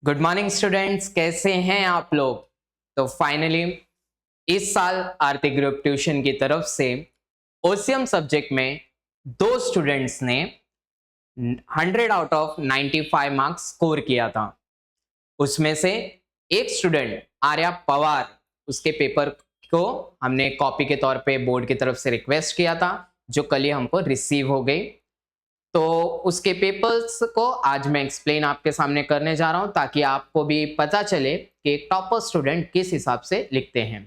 Good morning students, कैसे हैं आप लोग। तो फाइनली इस साल आरती ग्रुप ट्यूशन की तरफ से ओसीएम सब्जेक्ट में दो स्टूडेंट्स ने 100 आउट ऑफ 95 मार्क्स स्कोर किया था। उसमें से एक स्टूडेंट आर्या पवार, उसके पेपर को हमने कॉपी के तौर पे बोर्ड की तरफ से रिक्वेस्ट किया था, जो कल ही हमको रिसीव हो गई। तो उसके पेपर्स को आज मैं एक्सप्लेन आपके सामने करने जा रहा हूं, ताकि आपको भी पता चले कि एक टॉपर स्टूडेंट किस हिसाब से लिखते हैं।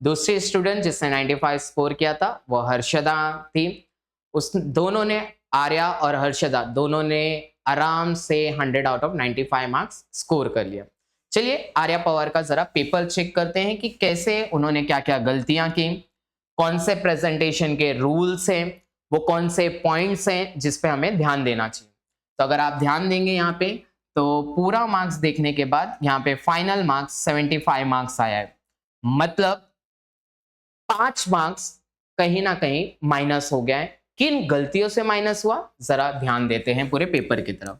दूसरी स्टूडेंट जिसने 95 स्कोर किया था वो हर्षदा थी। उस दोनों ने, आर्या और हर्षदा दोनों ने आराम से 100 आउट ऑफ 95 मार्क्स स्कोर कर लिया। चलिए आर्या पवार का जरा पेपर चेक करते हैं कि कैसे उन्होंने क्या क्या गलतियां की, कौन से प्रेजेंटेशन के रूल्स हैं, वो कौन से पॉइंट्स हैं जिस पे हमें ध्यान देना चाहिए। तो अगर आप ध्यान देंगे यहाँ पे, तो पूरा मार्क्स देखने के बाद यहाँ पे फाइनल मार्क्स 75 मार्क्स आया है। मतलब 5 मार्क्स कहीं ना कहीं माइनस हो गया है। किन गलतियों से माइनस हुआ, जरा ध्यान देते हैं पूरे पेपर की तरफ।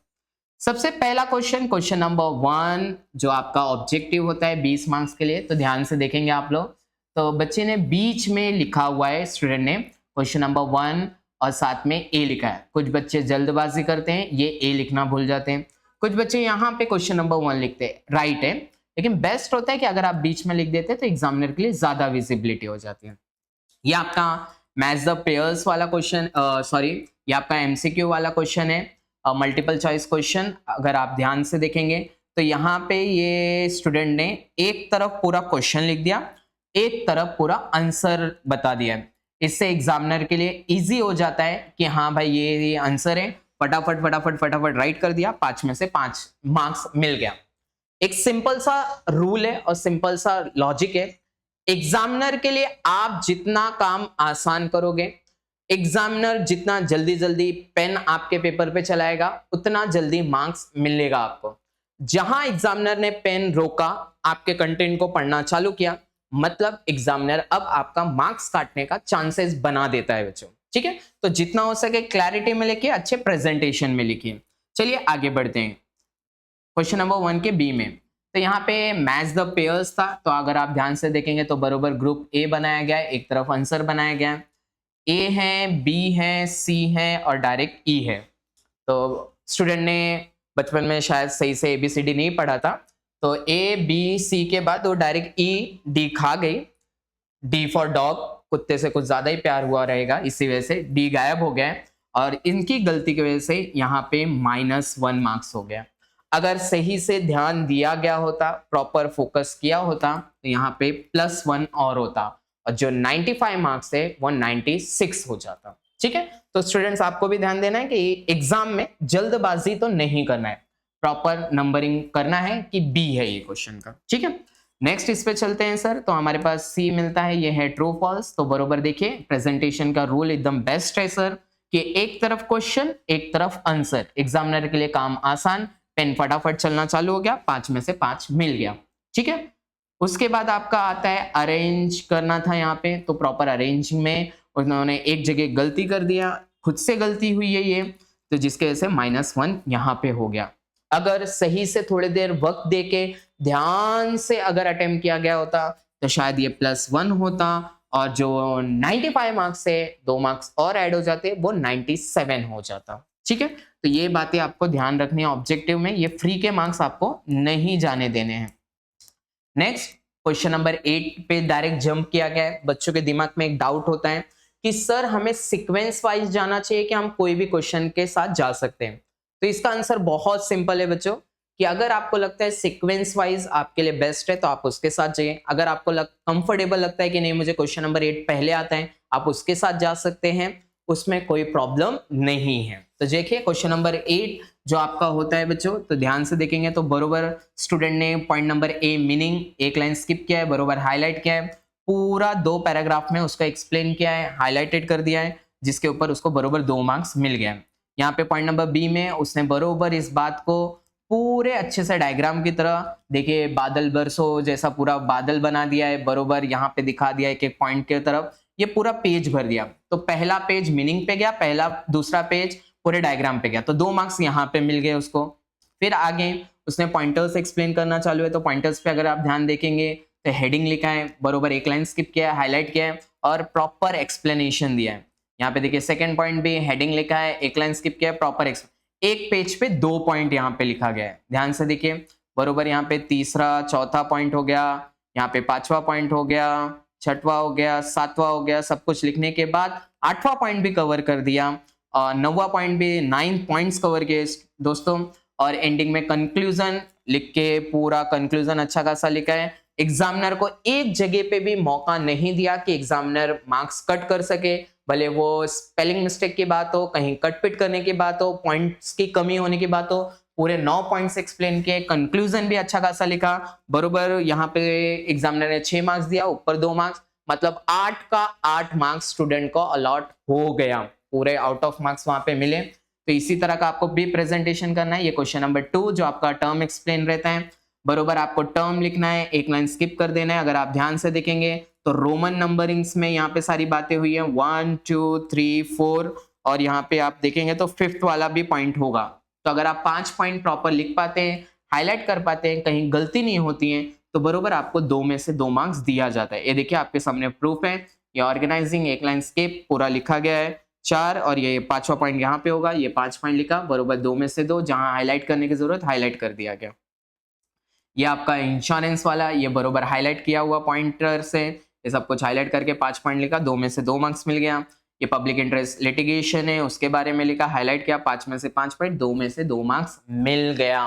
सबसे पहला क्वेश्चन, क्वेश्चन नंबर 1, जो आपका ऑब्जेक्टिव होता है 20 मार्क्स के लिए, तो ध्यान से देखेंगे आप लोग। तो बच्चे ने बीच में लिखा हुआ है, स्टूडेंट ने क्वेश्चन नंबर 1 और साथ में ए लिखा है। कुछ बच्चे जल्दबाजी करते हैं, ये ए लिखना भूल जाते हैं। कुछ बच्चे यहाँ पे क्वेश्चन नंबर 1 लिखते हैं, राइट है, लेकिन बेस्ट होता है कि अगर आप बीच में लिख देते तो एग्जामिनर के लिए ज्यादा विजिबिलिटी हो जाती है। ये आपका मैच द पेयर्स वाला क्वेश्चन, सॉरी, ये आपका एमसीक्यू वाला क्वेश्चन है, मल्टीपल चॉइस क्वेश्चन। अगर आप ध्यान से देखेंगे तो यहाँ पे ये स्टूडेंट ने एक तरफ पूरा क्वेश्चन लिख दिया, एक तरफ पूरा आंसर बता दिया है। इससे एग्जामिनर के लिए इजी हो जाता है कि हाँ भाई ये आंसर है, फटाफट फटाफट फटाफट राइट कर दिया, 5 में से 5 मार्क्स मिल गया। एक सिंपल सा रूल है और सिंपल सा लॉजिक है। एग्जामिनर के लिए आप जितना काम आसान करोगे, एग्जामिनर जितना जल्दी जल्दी पेन आपके पेपर पे चलाएगा, उतना जल्दी मार्क्स मिलेगा आपको। जहां एग्जामिनर ने पेन रोका, आपके कंटेंट को पढ़ना चालू किया, मतलब एग्जामिनर अब आपका मार्क्स काटने का चांसेस बना देता है बच्चों। ठीक है, तो जितना हो सके क्लैरिटी में लिखिए, अच्छे प्रेजेंटेशन में लिखिए। चलिए आगे बढ़ते हैं क्वेश्चन नंबर 1 के बी में। तो यहाँ पे मैच द पेयर्स था, तो अगर आप ध्यान से देखेंगे तो बरोबर ग्रुप ए बनाया गया है, एक तरफ आंसर बनाया गया है। ए है, बी है, सी है और डायरेक्ट ई है। तो स्टूडेंट ने बचपन में शायद सही से एबीसीडी नहीं पढ़ा था, तो ए बी सी के बाद वो डायरेक्ट ई डी खा गई। डी फॉर डॉग, कुत्ते से कुछ ज्यादा ही प्यार हुआ रहेगा, इसी वजह से डी गायब हो गया है और इनकी गलती की वजह से यहाँ पे -1 मार्क्स हो गया। अगर सही से ध्यान दिया गया होता, प्रॉपर फोकस किया होता, तो यहाँ पे +1 और होता और जो 95 मार्क्स है वो 96 हो जाता। ठीक है, तो स्टूडेंट्स आपको भी ध्यान देना है कि एग्जाम में जल्दबाजी तो नहीं करना है, प्रॉपर नंबरिंग करना है कि बी है ये क्वेश्चन का। ठीक है, नेक्स्ट इस पे चलते हैं सर। तो हमारे पास सी मिलता है, ये है ट्रू फॉल्स। तो बरोबर देखिए, प्रेजेंटेशन का रूल एकदम बेस्ट है सर, कि एक तरफ क्वेश्चन एक तरफ आंसर, एग्जामिनर के लिए काम आसान, पेन फटाफट चलना चालू हो गया, 5 में से 5 मिल गया। ठीक है, उसके बाद आपका आता है अरेंज करना था यहाँ पे, तो प्रॉपर अरेंज में उन्होंने एक जगह गलती कर दिया, खुद से गलती हुई है ये, तो जिसके वजह से -1 यहाँ पे हो गया। अगर सही से थोड़ी देर वक्त देके ध्यान से अगर अटेम्प्ट किया गया होता तो शायद ये +1 होता और जो 95 मार्क्स से 2 मार्क्स और ऐड हो जाते, वो 97 हो जाता। ठीक है, तो ये बातें आपको ध्यान रखनी है ऑब्जेक्टिव में, ये फ्री के मार्क्स आपको नहीं जाने देने हैं। नेक्स्ट क्वेश्चन नंबर 8 पे डायरेक्ट जंप किया गया है। बच्चों के दिमाग में एक डाउट होता है कि सर हमें सीक्वेंस वाइज जाना चाहिए कि हम कोई भी क्वेश्चन के साथ जा सकते हैं। तो इसका आंसर बहुत सिंपल है बच्चों, कि अगर आपको लगता है सीक्वेंस वाइज आपके लिए बेस्ट है तो आप उसके साथ जाइए। अगर आपको कंफर्टेबल लगता है कि नहीं मुझे क्वेश्चन नंबर 8 पहले आता है, आप उसके साथ जा सकते हैं, उसमें कोई प्रॉब्लम नहीं है। तो देखिए क्वेश्चन नंबर 8 जो आपका होता है बच्चों, तो ध्यान से देखेंगे तो बरोबर स्टूडेंट ने पॉइंट नंबर ए मीनिंग एक लाइन स्किप किया है, बरोबर हाईलाइट किया है, पूरा 2 पैराग्राफ में उसका एक्सप्लेन किया है, हाईलाइटेड कर दिया है, जिसके ऊपर उसको बरोबर 2 मार्क्स मिल गया। यहाँ पे पॉइंट नंबर बी में उसने बरोबर इस बात को पूरे अच्छे से डायग्राम की तरह, देखिए बादल बरसो जैसा पूरा बादल बना दिया है, बरोबर यहाँ पे दिखा दिया एक एक पॉइंट की तरफ, ये पूरा पेज भर दिया। तो पहला पेज मीनिंग पे गया, पहला दूसरा पेज पूरे डायग्राम पे गया, तो 2 मार्क्स यहाँ पे मिल गए उसको। फिर आगे उसने पॉइंटर्स एक्सप्लेन करना चालू है, तो पॉइंटर्स पे अगर आप ध्यान देखेंगे तो हेडिंग लिखा है, बरोबर एक लाइन स्किप किया है, हाईलाइट किया है और प्रॉपर एक्सप्लेनेशन दिया है। यहाँ पे देखिए सेकंड पॉइंट भी हेडिंग लिखा है, एक लाइन स्किप किया है, प्रॉपर एक पेज पे 2 पॉइंट यहाँ पे लिखा गया है, ध्यान से देखिए, बरोबर यहाँ पे तीसरा चौथा पॉइंट हो गया, यहाँ पे पांचवा पॉइंट हो गया, छठवां हो गया, सातवां हो गया, सब कुछ लिखने के बाद आठवां पॉइंट भी कवर कर दिया और नौवां पॉइंट भी, 9 पॉइंट्स कवर किए दोस्तों। और एंडिंग में कंक्लूजन लिख के पूरा कंक्लूजन अच्छा खासा लिखा है। एग्जामिनर को एक जगह पे भी मौका नहीं दिया कि एग्जामिनर मार्क्स कट कर सके, भले वो स्पेलिंग मिस्टेक की बात हो, कहीं कट पिट करने की बात हो, पॉइंट्स की कमी होने की बात हो, पूरे 9 पॉइंट्स एक्सप्लेन किए, कंक्लूजन भी अच्छा खासा लिखा, बरोबर यहाँ पे एग्जामिनर ने 6 मार्क्स दिया, ऊपर 2 मार्क्स, मतलब 8 का 8 मार्क्स स्टूडेंट को अलॉट हो गया, पूरे आउट ऑफ मार्क्स वहां पे मिले। तो इसी तरह का आपको भी प्रेजेंटेशन करना है। ये क्वेश्चन नंबर 2 जो आपका टर्म एक्सप्लेन रहता है, बरोबर आपको टर्म लिखना है, एक लाइन स्किप कर देना है। अगर आप ध्यान से देखेंगे तो रोमन नंबरिंग्स में यहाँ पे सारी बातें हुई है, 1 2 3 4 और यहाँ पे आप देखेंगे तो 5th वाला भी पॉइंट होगा। तो अगर आप 5 पॉइंट प्रॉपर लिख पाते हैं, हाईलाइट कर पाते हैं, कहीं गलती नहीं होती है, तो बरोबर आपको 2 में से 2 मार्क्स दिया जाता है। ये देखिए आपके सामने प्रूफ है, ये ऑर्गेनाइजिंग एक लाइन स्किप पूरा लिखा गया है 4 और ये 5वां पॉइंट यहाँ पे होगा, ये 5 पॉइंट लिखा, बरोबर 2 में से 2, जहां हाईलाइट करने की जरूरत हाईलाइट कर दिया गया। ये आपका इंश्योरेंस वाला, ये बरोबर हाईलाइट किया हुआ पॉइंटर से, ये सब कुछ हाईलाइट करके 5 पॉइंट लिखा, 2 में से 2 मार्क्स मिल गया। ये पब्लिक इंटरेस्ट लिटिगेशन है, उसके बारे में लिखा, हाईलाइट किया, 5 में से 5 पॉइंट, 2 में से 2 मार्क्स मिल गया।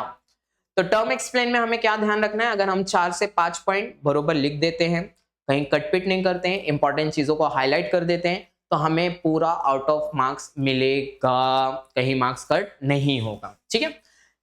तो टर्म एक्सप्लेन में हमें क्या ध्यान रखना है, अगर हम 4 से 5 पॉइंट बरोबर लिख देते हैं, कहीं कटपिट नहीं करते हैं, इंपॉर्टेंट चीजों को हाईलाइट कर देते हैं, तो हमें पूरा आउट ऑफ मार्क्स मिलेगा, कहीं मार्क्स कट नहीं होगा। ठीक है,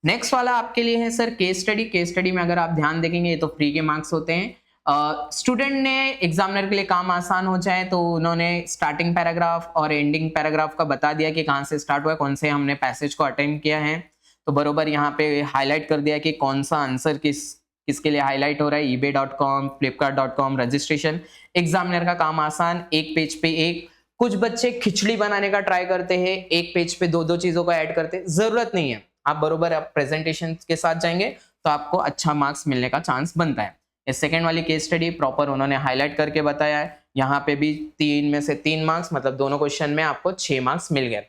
नेक्स्ट वाला आपके लिए है sir case study. Case study में अगर आप ध्यान देखेंगे ये तो फ्री के मार्क्स होते हैं। स्टूडेंट ने एग्जामिनर के लिए काम आसान हो जाए तो उन्होंने स्टार्टिंग पैराग्राफ और एंडिंग पैराग्राफ का बता दिया कि कहाँ से स्टार्ट हुआ, कौन से हमने पैसेज को अटेम्प्ट किया है, तो बरोबर यहाँ पे हाईलाइट कर दिया कि कौन सा आंसर किसके लिए हाईलाइट हो रहा है, ebay.com, flipkart.com, रजिस्ट्रेशन। एग्जामिनर का काम आसान, एक पेज पे एक। कुछ बच्चे खिचड़ी बनाने का ट्राई करते हैं, एक पेज पे 2-2 चीजों को ऐड करते हैं, जरूरत नहीं है, आप बरोबर आप प्रेजेंटेशन के साथ जाएंगे तो आपको अच्छा मार्क्स मिलने का चांस बनता है। इस सेकंड वाली केस स्टडी प्रॉपर उन्होंने हाईलाइट करके बताया है, यहाँ पे भी 3 में से 3 मार्क्स, मतलब दोनों क्वेश्चन में आपको 6 मार्क्स मिल गए,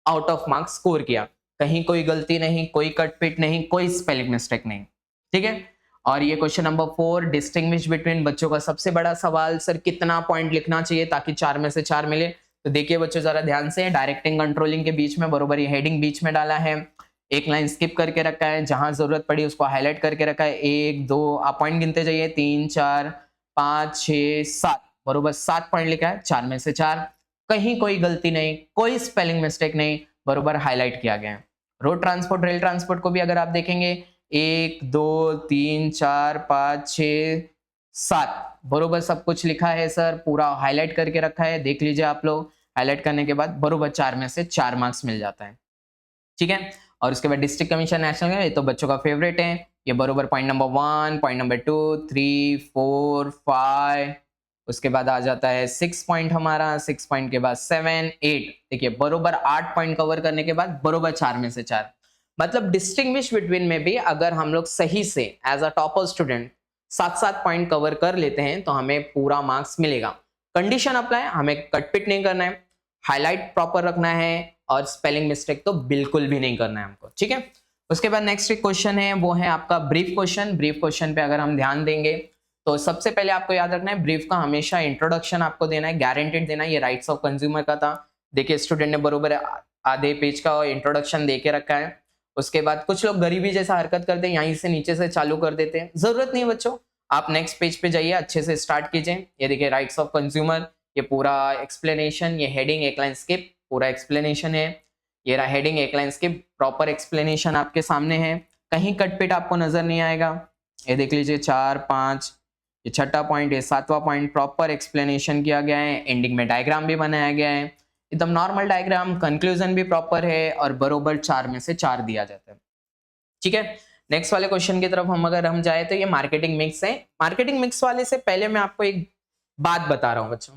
आउट ऑफ मार्क्स स्कोर किया, कहीं कोई गलती नहीं, कोई कटपिट नहीं, कोई स्पेलिंग मिस्टेक नहीं। ठीक है, और ये क्वेश्चन नंबर 4 डिस्टिंग्विश बिटवीन, बच्चों का सबसे बड़ा सवाल, सर कितना पॉइंट लिखना चाहिए ताकि 4 में से 4 मिले। तो देखिए बच्चों जरा ध्यान से, डायरेक्टिंग कंट्रोलिंग के बीच में बरोबर ये हेडिंग बीच में डाला है, एक लाइन स्किप करके रखा है, जहां जरूरत पड़ी उसको हाईलाइट करके रखा है, 1 2 आप पॉइंट गिनते जाइए, 3 4 5 6 7, बरोबर 7 पॉइंट लिखा है, 4 में से 4, कहीं कोई गलती नहीं, कोई स्पेलिंग मिस्टेक नहीं, बरोबर हाईलाइट किया गया है। रोड ट्रांसपोर्ट रेल ट्रांसपोर्ट को भी अगर आप देखेंगे 1 2 3 4 5 6 7, बरोबर सब कुछ लिखा है सर, पूरा हाईलाइट करके रखा है, देख लीजिए आप लोग, हाईलाइट करने के बाद बरोबर 4 में से 4 मार्क्स मिल जाता है। ठीक है, और उसके बाद डिस्ट्रिक्ट कमीशन नेशनल का, ये तो बच्चों का फेवरेट है, ये बरोबर पॉइंट नंबर 1, पॉइंट नंबर 2 3 4 5, उसके बाद आ जाता है 6 पॉइंट हमारा, 6 पॉइंट के बाद 7 8, देखिए बरोबर 8 पॉइंट कवर करने के बाद बरोबर 4 में से 4, मतलब डिस्टिंग्विश बिटवीन में भी अगर हम लोग सही से as a topper student 7-7 point cover कर लेते हैं तो हमें पूरा मार्क्स मिलेगा। कंडीशन अप्लाई, हमें कटपिट नहीं करना है, हाईलाइट प्रॉपर रखना है और स्पेलिंग मिस्टेक तो बिल्कुल भी नहीं करना है हमको। ठीक है, उसके बाद नेक्स्ट क्वेश्चन है वो है आपका ब्रीफ क्वेश्चन। ब्रीफ क्वेश्चन पे अगर हम ध्यान देंगे तो सबसे पहले आपको याद रखना है ब्रीफ का हमेशा इंट्रोडक्शन आपको देना है, गारंटेड देना है। ये राइट्स ऑफ कंज्यूमर का था, देखिए स्टूडेंट ने बरोबर आधे पेज का इंट्रोडक्शन दे के रखा है। उसके बाद कुछ लोग गरीबी जैसा हरकत करते हैं, यहीं से नीचे से चालू कर देते हैं, जरूरत नहीं बच्चों, आप नेक्स्ट पेज पे जाइए, अच्छे से स्टार्ट कीजिए। ये देखिए राइट्स ऑफ कंज्यूमर, ये पूरा एक्सप्लेनेशन, ये हेडिंग एक लाइन स्किप, पूरा एक्सप्लेनेशन है, ये रहा हेडिंग एक लाइन स्किप, प्रॉपर एक्सप्लेनेशन आपके सामने है, कहीं कटपिट आपको नजर नहीं आएगा। ये देख लीजिए 4 5, ये 6वां पॉइंट, ये 7वां पॉइंट, प्रॉपर एक्सप्लेनेशन किया गया है, एंडिंग में डायग्राम भी बनाया गया है, एकदम नॉर्मल डायग्राम, कंक्लूजन भी प्रॉपर है और बरोबर 4 में से 4 दिया जाता है। ठीक है, नेक्स्ट वाले क्वेश्चन की तरफ अगर हम जाए तो ये मार्केटिंग मिक्स है। मार्केटिंग मिक्स वाले से पहले मैं आपको एक बात बता रहा हूँ बच्चों,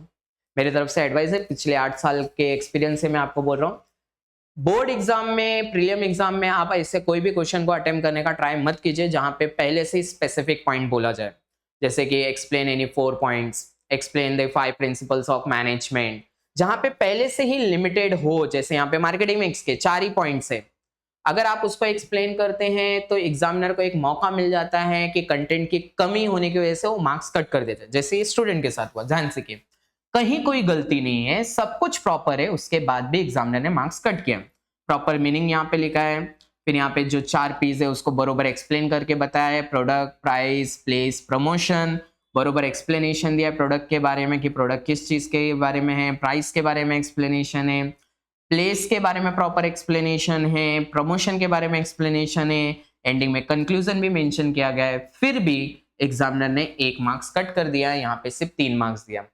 मेरी तरफ से एडवाइस है, पिछले 8 साल के एक्सपीरियंस से मैं आपको बोल रहा हूँ, बोर्ड एग्जाम में, प्रीलिम एग्जाम में आप ऐसे कोई भी क्वेश्चन को अटेम्प्ट करने का ट्राई मत कीजिए जहां पे पहले से स्पेसिफिक पॉइंट बोला जाए, जैसे कि explain any 4 points, explain the 5 principles of management, जहां पे पहले से ही लिमिटेड हो, जैसे यहाँ पे मार्केटिंग मिक्स के 4 ही पॉइंट्स है। अगर आप उसको एक्सप्लेन करते हैं तो एग्जामिनर को एक मौका मिल जाता है कि कंटेंट की कमी होने की वजह से वो मार्क्स कट कर देते हैं, जैसे स्टूडेंट के साथ हुआ। ध्यान से कि कहीं कोई गलती नहीं है, सब कुछ प्रॉपर है, उसके बाद भी एग्जामिनर ने मार्क्स कट किया। प्रॉपर मीनिंग यहाँ पे लिखा है, फिर यहाँ पे जो 4 पीस है उसको बरोबर एक्सप्लेन करके बताया है, प्रोडक्ट, प्राइस, प्लेस, प्रमोशन, बरोबर एक्सप्लेनेशन दिया है प्रोडक्ट के बारे में कि प्रोडक्ट किस चीज के बारे में है, प्राइस के बारे में एक्सप्लेनेशन है, प्लेस के बारे में प्रॉपर एक्सप्लेनेशन है, प्रमोशन के बारे में एक्सप्लेनेशन है, एंडिंग में कंक्लूजन भी मेंशन किया गया है। फिर भी एग्जामिनर ने 1 मार्क्स कट कर दिया, यहाँ पे सिर्फ 3 मार्क्स दिया।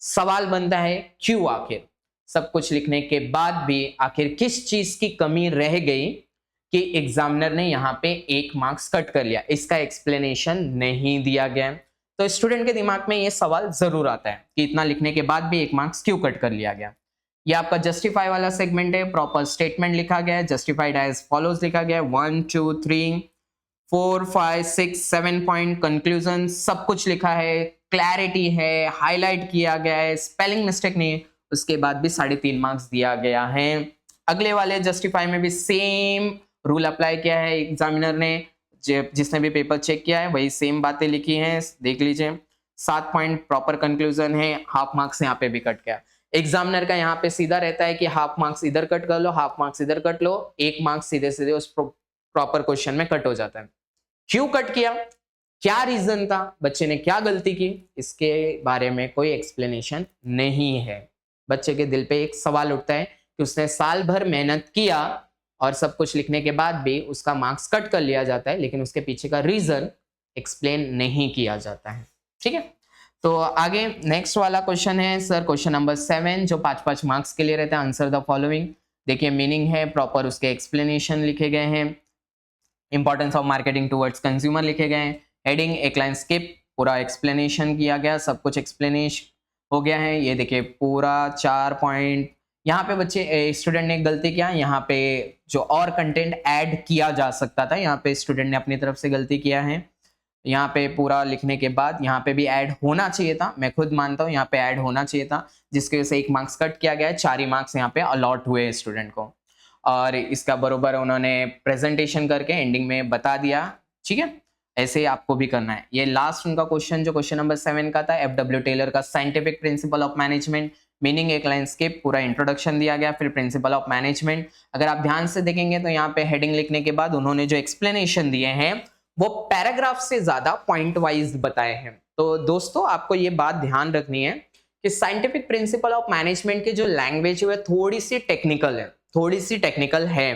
सवाल बनता है क्यों, आखिर सब कुछ लिखने के बाद भी आखिर किस चीज की कमी रह गई कि एग्जामिनर ने यहाँ पे 1 मार्क्स कट कर लिया, इसका एक्सप्लेनेशन नहीं दिया गया। तो स्टूडेंट के दिमाग में ये सवाल जरूर आता है कि इतना लिखने के बाद भी 1 मार्क्स क्यों कट कर लिया गया। ये आपका जस्टिफाई वाला सेगमेंट है, प्रॉपर स्टेटमेंट लिखा गया है, जस्टिफाइड एज फॉलोज लिखा गया है, 1 2 3 4 5 6 7 पॉइंट, कंक्लूजन सब कुछ लिखा है, क्लैरिटी है, हाईलाइट किया गया है, स्पेलिंग मिस्टेक नहीं है, उसके बाद भी 3.5 मार्क्स दिया गया है। अगले वाले जस्टिफाई में भी सेम रूल अप्लाई किया है एग्जामिनर ने, जिसने भी पेपर चेक किया है वही सेम बातें लिखी हैं, देख लीजिए। 7 पॉइंट प्रॉपर कंक्लूजन है, हाफ मार्क्स यहाँ पे भी कट गया। एग्जामिनर का यहाँ पे सीधा रहता है कि हाफ मार्क्स इधर कट कर लो, हाफ मार्क्स इधर कट लो, 1 मार्क्स सीधे सीधे उस प्रॉपर क्वेश्चन में कट हो जाता है। क्यों कट किया, क्या रीजन था, बच्चे ने क्या गलती की, इसके बारे में कोई एक्सप्लेनेशन नहीं है। बच्चे के दिल पे एक सवाल उठता है कि उसने साल भर मेहनत किया और सब कुछ लिखने के बाद भी उसका मार्क्स कट कर लिया जाता है, लेकिन उसके पीछे का रीजन एक्सप्लेन नहीं किया जाता है। ठीक है, तो आगे नेक्स्ट वाला क्वेश्चन है सर, क्वेश्चन नंबर 7 जो 5-5 मार्क्स के लिए रहता है। आंसर द फॉलोइंग, देखिए मीनिंग है, प्रॉपर उसके एक्सप्लेनेशन लिखे गए हैं, importance of marketing towards consumer लिखे गए हैं, हेडिंग एक लाइन स्किप, पूरा एक्सप्लेनेशन किया गया, सब कुछ एक्सप्लेनेशन हो गया है। ये देखिए पूरा 4 पॉइंट। यहाँ पे बच्चे स्टूडेंट ने एक गलती किया, यहाँ पे जो और कंटेंट ऐड किया जा सकता था, यहाँ पे स्टूडेंट ने अपनी तरफ से गलती किया है। यहाँ पे पूरा लिखने के बाद यहाँ पे भी ऐड होना चाहिए था, मैं खुद मानता हूँ यहाँ पे ऐड होना चाहिए था, जिसकी वजह से 1 मार्क्स कट किया गया है, 4 ही मार्क्स यहाँ पे अलॉट हुए स्टूडेंट को। और इसका बरोबर उन्होंने प्रेजेंटेशन करके एंडिंग में बता दिया। ठीक है, ऐसे आपको भी करना है। ये लास्ट उनका क्वेश्चन जो क्वेश्चन नंबर 7 का था, एफडब्ल्यू टेलर का scientific principle of management, meaning एक लाइन स्किप, पूरा इंट्रोडक्शन दिया गया, फिर प्रिंसिपल ऑफ मैनेजमेंट। अगर आप ध्यान से देखेंगे तो यहाँ पे हेडिंग लिखने के बाद उन्होंने जो एक्सप्लेनेशन दिए हैं वो पैराग्राफ से ज्यादा पॉइंट वाइज बताए हैं। तो दोस्तों आपको ये बात ध्यान रखनी है कि साइंटिफिक प्रिंसिपल ऑफ मैनेजमेंट की जो लैंग्वेज है थोड़ी सी टेक्निकल है, थोड़ी सी टेक्निकल है।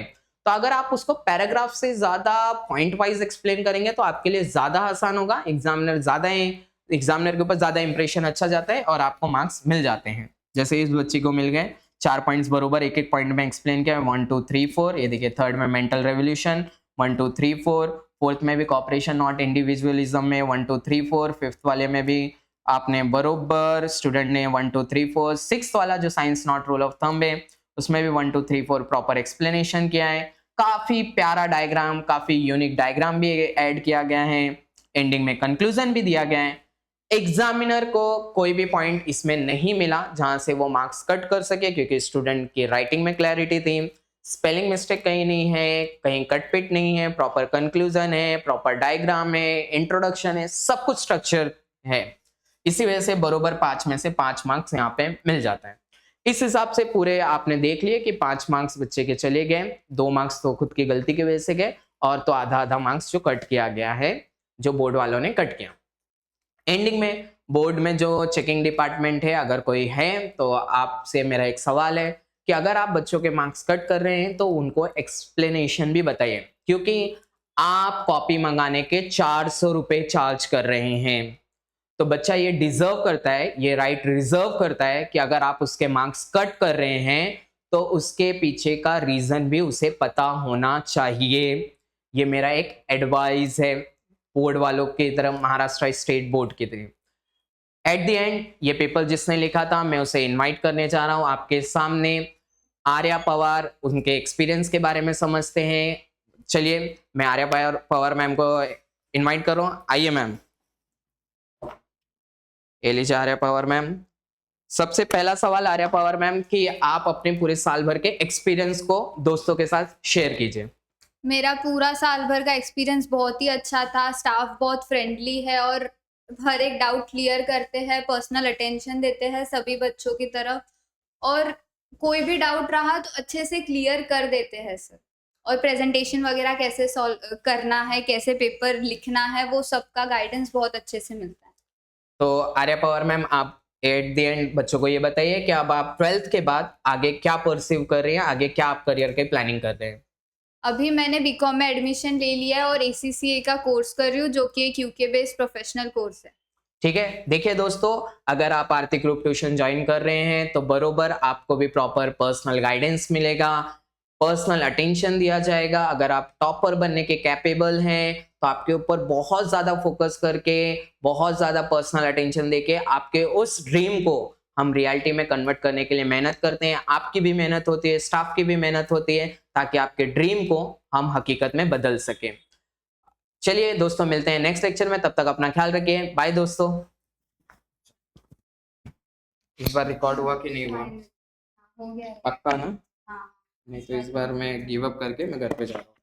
तो अगर आप उसको पैराग्राफ से ज्यादा पॉइंट वाइज एक्सप्लेन करेंगे तो आपके लिए ज्यादा आसान होगा, एग्जामिनर के ऊपर ज्यादा इंप्रेशन अच्छा जाता है और आपको मार्क्स मिल जाते हैं। जैसे इस बच्ची को मिल गए 4 पॉइंट्स बरोबर, एक एक पॉइंट में एक्सप्लेन किया, 1 2 3 4। ये देखिए थर्ड में मेंटल रेवोल्यूशन 1 2 3 4, फोर्थ में भी कॉपरेशन नॉट इंडिविजुअलिज्म में 1 2 3 4, फिफ्थ वाले में भी आपने बरोबर स्टूडेंट ने 1 2 3 4, सिक्स्थ वाला जो science not rule of thumb है उसमें भी 1 2 3 4 प्रॉपर एक्सप्लेनेशन किया है। काफी प्यारा डायग्राम, काफी यूनिक डायग्राम भी ऐड किया गया है, एंडिंग में कंक्लूजन भी दिया गया है। एग्जामिनर को कोई भी पॉइंट इसमें नहीं मिला जहां से वो मार्क्स कट कर सके, क्योंकि स्टूडेंट की राइटिंग में क्लैरिटी थी, स्पेलिंग मिस्टेक कहीं नहीं है, कहीं कटपिट नहीं है, प्रॉपर कंक्लूजन है, प्रॉपर डायग्राम है, इंट्रोडक्शन है, सब कुछ स्ट्रक्चर है। इसी वजह से बरोबर 5 में से 5 मार्क्स यहाँ पे मिल जाता है। इस हिसाब से पूरे आपने देख लिए कि 5 मार्क्स बच्चे के चले गए, 2 मार्क्स तो खुद की गलती की वजह से गए, और तो आधा आधा मार्क्स जो कट किया गया है, जो बोर्ड वालों ने कट किया। एंडिंग में बोर्ड में जो चेकिंग डिपार्टमेंट है, अगर कोई है तो आपसे मेरा एक सवाल है कि अगर आप बच्चों के मार्क्स कट कर रहे हैं तो उनको एक्सप्लेनेशन भी बताइए, क्योंकि आप कॉपी मंगाने के 400 रुपए चार्ज कर रहे हैं। तो बच्चा ये डिजर्व करता है, ये राइट रिजर्व करता है कि अगर आप उसके मार्क्स कट कर रहे हैं तो उसके पीछे का रीजन भी उसे पता होना चाहिए। ये मेरा एक एडवाइस है बोर्ड वालों की तरफ, महाराष्ट्र स्टेट बोर्ड की तरफ। एट द एंड ये पेपर जिसने लिखा था मैं उसे इनवाइट करने जा रहा हूं आपके सामने। आर्या पवार, उनके एक्सपीरियंस के बारे में समझते हैं। चलिए मैं आर्या पवार मैम को इनवाइट कर रहा हूँ। आइए मैम। ये लीजिए आर्या पवार मैम। सबसे पहला सवाल आर्या पवार मैम कि आप अपने पूरे साल भर के एक्सपीरियंस को दोस्तों के साथ शेयर कीजिए। मेरा पूरा साल भर का एक्सपीरियंस बहुत ही अच्छा था। स्टाफ बहुत फ्रेंडली है और हर एक डाउट क्लियर करते हैं, पर्सनल अटेंशन देते हैं सभी बच्चों की तरफ, और कोई भी डाउट रहा तो अच्छे से क्लियर कर देते हैं सर। और प्रेजेंटेशन वगैरह कैसे सॉल्व करना है, कैसे पेपर लिखना है, वो सबका गाइडेंस बहुत अच्छे से मिलता है। तो आर्या पवार मैम, आप एट द एंड बच्चों को ये बताइए कि अब आप 12th के बाद आगे क्या परसीव कर रही हैं, आगे क्या आप करियर की प्लानिंग कर रहे हैं? अभी मैंने बीकॉम में एडमिशन ले लिया है और ACCA का कोर्स कर रही हूँ, जो कि एक यूके बेस्ड प्रोफेशनल कोर्स है। ठीक है, देखिए दोस्तों, अगर आप आरती ग्रुप ट्यूशन ज्वाइन कर रहे हैं तो बरोबर आपको भी प्रॉपर पर्सनल गाइडेंस मिलेगा, पर्सनल अटेंशन दिया जाएगा। अगर आप टॉपर बनने के कैपेबल हैं तो आपके ऊपर बहुत ज्यादा फोकस करके, बहुत ज्यादा पर्सनल अटेंशन देके आपके उस ड्रीम को हम रियलिटी में कन्वर्ट करने के लिए मेहनत करते हैं। आपकी भी मेहनत होती है, स्टाफ की भी मेहनत होती है, ताकि आपके ड्रीम को हम हकीकत में बदल सकें। चलिए दोस्तों, मिलते हैं नेक्स्ट लेक्चर में। तब तक अपना ख्याल रखिए। बाय दोस्तों। इस बार रिकॉर्ड हुआ कि नहीं हुआ? हो गया है। पक्का ना? हाँ। नहीं तो इस बार मैं गिव अप करके मैं घर पे जा रहा हूँ।